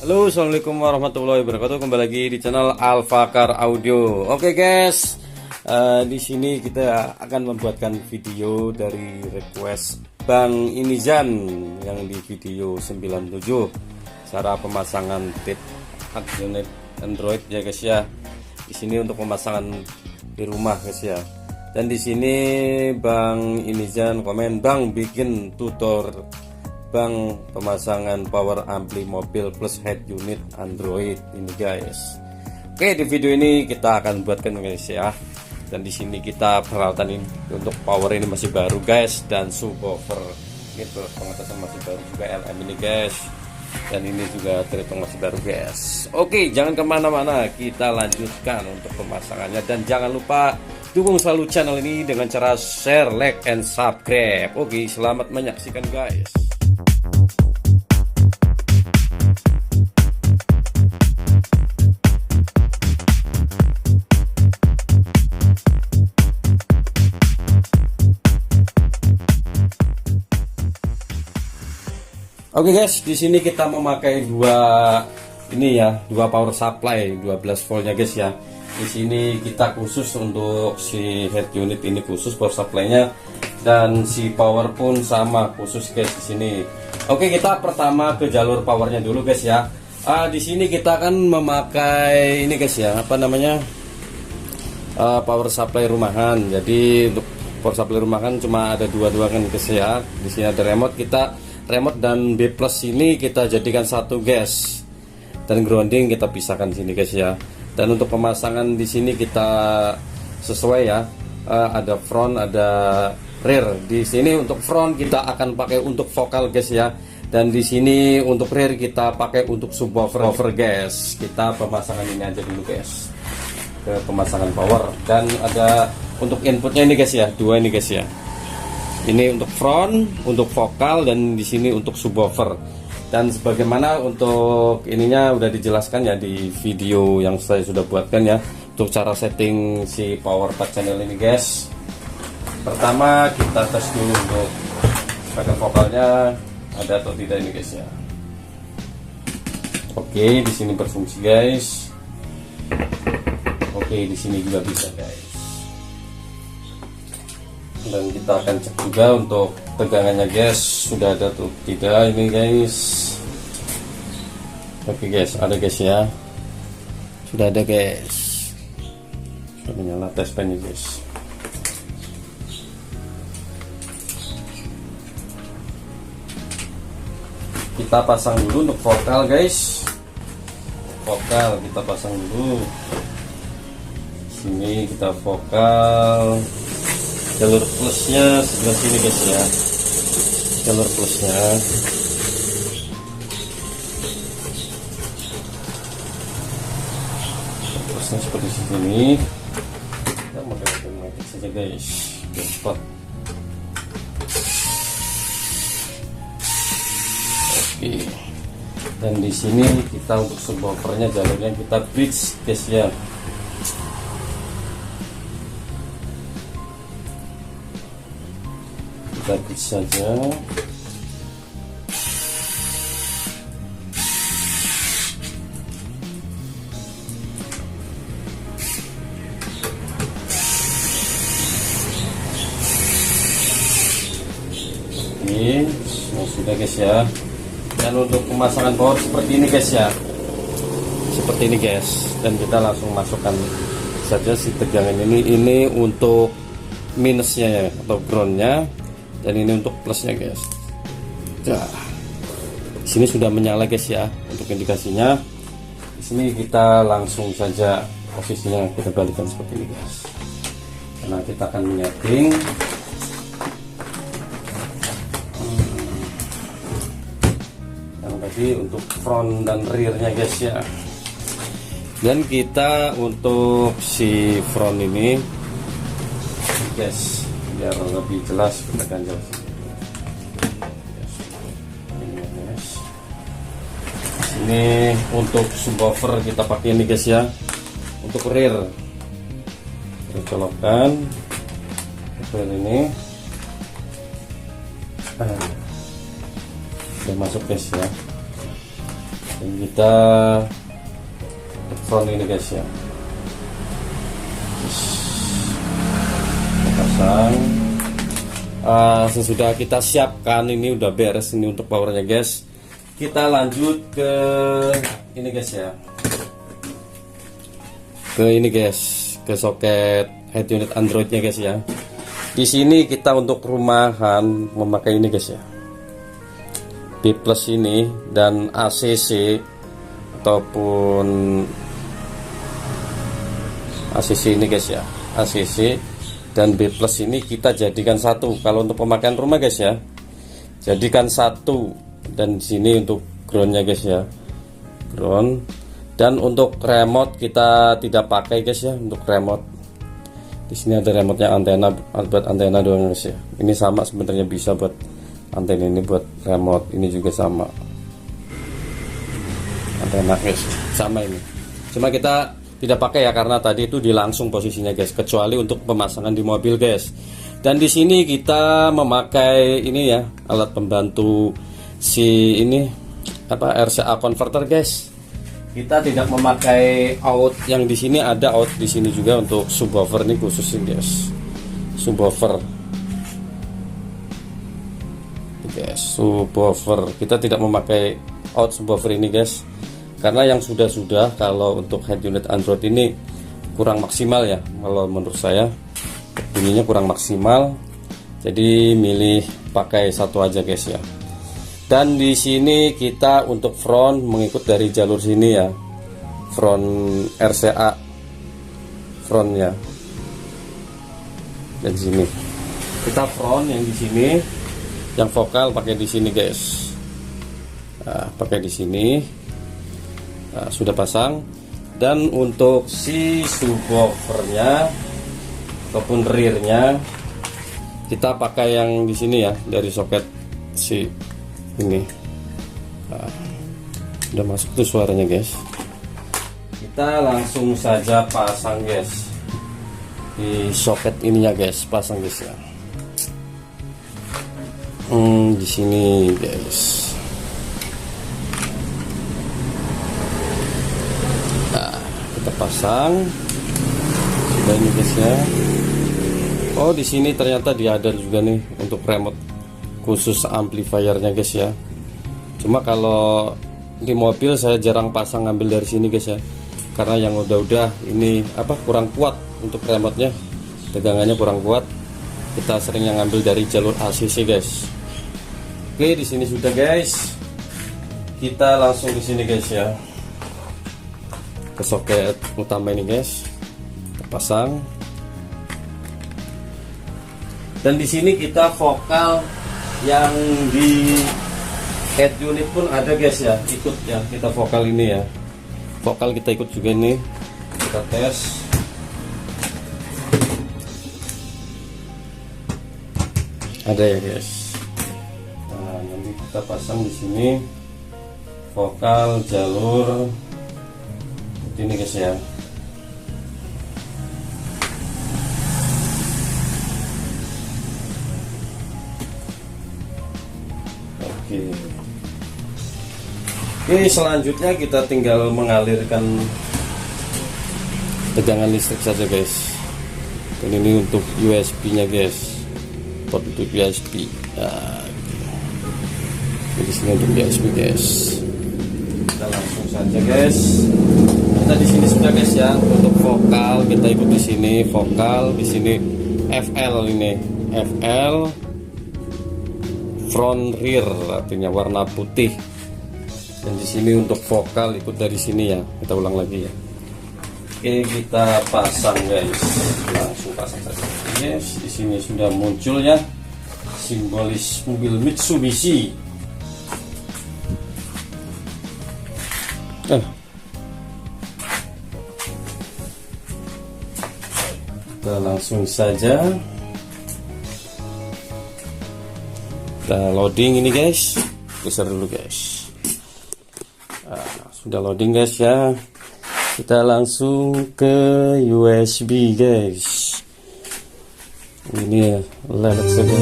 Halo, assalamualaikum warahmatullahi wabarakatuh. Kembali lagi di channel Alfakar Audio. Oke guys, di sini kita akan membuatkan video dari request Bang Inizan yang di video 97 cara pemasangan unit Android ya guys ya. Di sini untuk pemasangan di rumah guys ya. Dan di sini Bang Inizan komen, "Bang, bikin tutor Bang pemasangan power ampli mobil plus head unit Android ini guys." Oke, di video ini kita akan buatkan guys ya. Dan di sini kita peralatan ini untuk power ini masih baru guys, dan subwoofer ini pengatasan masih baru juga, LM ini guys, dan ini juga terhitung masih baru guys. Oke, jangan kemana-mana, kita lanjutkan untuk pemasangannya, dan jangan lupa dukung selalu channel ini dengan cara share, like, and subscribe. Oke, selamat menyaksikan guys. Oke guys, di sini kita memakai dua power supply 12 voltnya guys ya. Di sini kita khusus untuk si head unit ini, khusus power supply-nya, dan si power pun sama khusus guys di sini. Oke, kita pertama ke jalur powernya dulu guys ya. Di sini kita akan memakai ini guys ya, power supply rumahan. Jadi untuk power supply rumahan cuma ada dua kan guys ya. Di sini ada remote dan B plus ini kita jadikan satu guys, dan grounding kita pisahkan di sini guys ya. Dan untuk pemasangan di sini kita sesuai ya, ada front ada rear. Di sini untuk front kita akan pakai untuk vokal guys ya, dan di sini untuk rear kita pakai untuk subwoofer guys. Kita pemasangan ini aja dulu guys, ke pemasangan power. Dan ada untuk inputnya ini guys ya, dua ini guys ya. Ini untuk front, untuk vokal, dan di sini untuk subwoofer. Dan sebagaimana untuk ininya udah dijelaskan ya di video yang saya sudah buatkan ya, untuk cara setting si power 4 channel ini guys. Pertama kita tes dulu untuk speaker vokalnya ada atau tidak ini guys ya. Oke, di sini berfungsi guys. Oke, di sini juga bisa guys. Dan kita akan cek juga untuk tegangannya guys, sudah ada atau tidak ini guys. Oke guys, ada guys ya, sudah ada guys, sudah menyala tes pen guys. Kita pasang dulu untuk vokal guys. Vokal kita pasang dulu. Sini kita vokal, jalur plusnya sebelah sini guys ya, jalur plusnya. Plusnya seperti sini. Kita pakai automatic saja guys, biar cepat. Oke. Dan di sini kita untuk subwoofernya jalurnya kita bridge guys ya. Kita bridge saja. Oke, sudah guys ya. Dan untuk pemasangan power seperti ini guys ya, seperti ini guys. Dan kita langsung masukkan saja si tegangan ini untuk minusnya ya, atau groundnya, dan ini untuk plusnya guys. Nah, di sini sudah menyala guys ya untuk indikasinya. Di sini kita langsung saja posisinya kita balikan seperti ini guys, karena kita akan menyeting. Yang tadi untuk front dan rearnya guys ya. Dan kita untuk si front ini guys, biar lebih jelas kita ganjel ini. Untuk subwoofer kita pakai ini guys ya. Untuk rear kita colokkan rear ini. Udah masuk guys ya. Dan kita front ini guys ya, kita pasang. Sesudah kita siapkan, ini udah beres ini untuk powernya guys. Kita lanjut ke ini guys ya, ke ini guys, ke soket head unit Androidnya guys ya. Di sini kita untuk rumahan memakai ini guys ya, B plus ini dan ACC ataupun ACC ini guys ya, ACC dan B plus ini kita jadikan satu. Kalau untuk pemakaian rumah guys ya, jadikan satu. Dan di sini untuk groundnya guys ya, ground. Dan untuk remote kita tidak pakai guys ya, untuk remote. Di sini ada remote-nya antena, buat antena doang guys ya. Ini sama sebenarnya, bisa buat antena ini buat remote, ini juga sama. Antena guys, sama ini. Cuma kita tidak pakai ya karena tadi itu dilangsung posisinya guys, kecuali untuk pemasangan di mobil guys. Dan di sini kita memakai ini ya, alat pembantu si ini apa, RCA converter guys. Kita tidak memakai out yang di sini, ada out di sini juga untuk subwoofer ini khusus guys, subwoofer guys, subwoofer. Kita tidak memakai out subwoofer ini guys, karena yang sudah kalau untuk head unit Android ini kurang maksimal ya, kalau menurut saya bunyinya kurang maksimal, jadi milih pakai satu aja guys ya. Dan di sini kita untuk front mengikut dari jalur sini ya, front RCA frontnya. Dan sini kita front yang di sini, yang vokal pakai di sini guys. Nah, pakai di sini. Nah, sudah pasang. Dan untuk si subwoofernya ataupun rearnya kita pakai yang di sini ya, dari soket si ini. Nah, udah masuk tuh suaranya guys. Kita langsung saja pasang guys di soket ininya guys, pasang guys ya. Di sini guys. Nah, kita pasang sudah ini guys ya. Oh, di sini ternyata dia ada juga nih untuk remote khusus amplifiernya guys ya. Cuma kalau di mobil saya jarang pasang, ngambil dari sini guys ya, karena yang udah ini apa, kurang kuat untuk remote-nya, tegangannya kurang kuat. Kita sering yang ngambil dari jalur ACC guys. Oke, di sini sudah guys. Kita langsung di sini guys ya, ke soket utama ini guys, terpasang. Dan di sini kita vokal yang di head unit pun ada guys ya, ikut ya, kita vokal ini ya, vokal kita ikut juga nih, kita tes. Ada ya guys. Nah, nanti kita pasang di sini vokal jalur ini guys ya. Oke, selanjutnya kita tinggal mengalirkan tegangan listrik saja guys. Dan ini untuk USB nya guys, port untuk USB. Nah, jadi sini untuk USB guys. Kita langsung saja guys. Kita di sini sudah guys ya, untuk vokal kita ikut di sini, vokal di sini FL ini, FL front rear, artinya warna putih. Dan di sini untuk vokal ikut dari sini ya. Kita ulang lagi ya. Oke, kita pasang guys. Langsung pasang saja. Yes, di sini sudah muncul ya simbolis mobil Mitsubishi. Kita langsung saja kita loading ini guys. Geser dulu guys. Sudah loading guys ya. Kita langsung ke USB guys. Ini ya, lelet saja.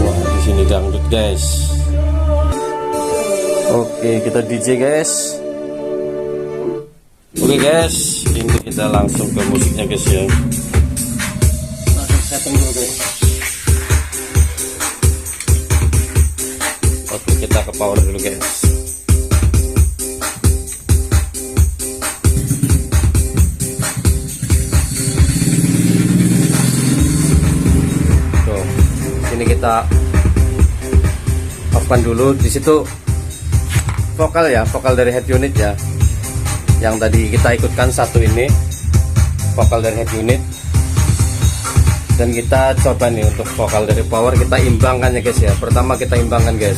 Wah, di sini dangdut guys. Oke, kita DJ guys. Oke guys, ini kita langsung ke musiknya guys ya. Langsung setting dulu guys. Oke, kita ke power dulu guys. Tuh, sini kita off-kan dulu. Di situ vokal ya, vokal dari head unit ya, yang tadi kita ikutkan satu ini vokal dari head unit. Dan kita coba nih untuk vokal dari power, kita imbangkan ya guys ya. Pertama kita imbangkan guys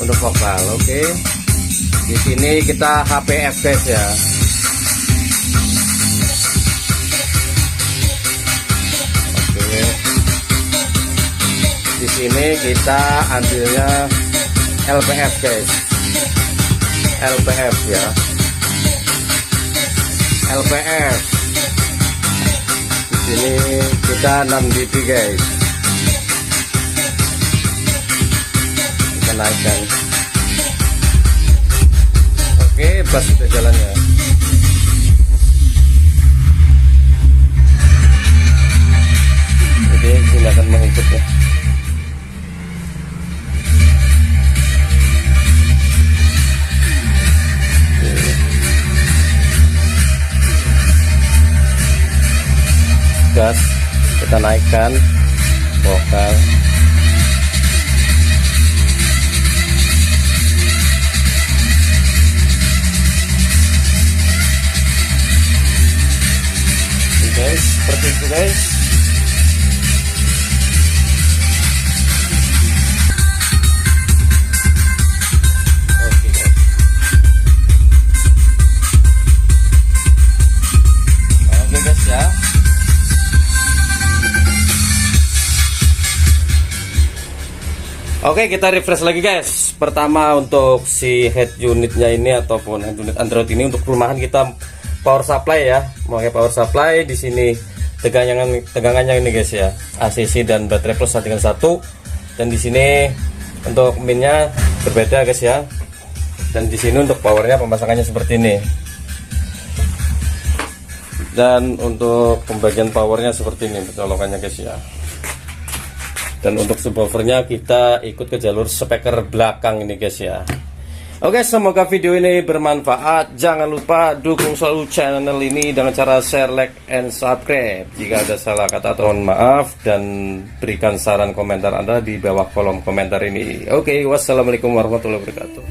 untuk vokal. Oke, di sini kita HPF guys ya. Oke, di sini kita ambilnya LPF guys, LPF ya, LPF. Di sini kita 6 dB guys, kita naikkan. Oke, bass sudah jalan ya. Jadi sini akan mengikut ya. Gas, kita naikkan vokal. Oke guys, seperti itu guys. Oke guys. Oke guys ya. Oke, kita refresh lagi guys. Pertama untuk si head unitnya ini ataupun head unit Android ini, untuk rumahan kita power supply ya, memakai power supply. Di sini tegangannya ini guys ya, ACC dan baterai plus 1 dengan 1. Dan di sini untuk minnya berbeda guys ya. Dan di sini untuk powernya pemasangannya seperti ini. Dan untuk pembagian powernya seperti ini colokannya guys ya. Dan untuk subwoofernya kita ikut ke jalur speaker belakang ini guys ya. Oke, semoga video ini bermanfaat. Jangan lupa dukung selalu channel ini dengan cara share, like, and subscribe. Jika ada salah kata atau mohon maaf, dan berikan saran komentar Anda di bawah kolom komentar ini. Oke, wassalamualaikum warahmatullahi wabarakatuh.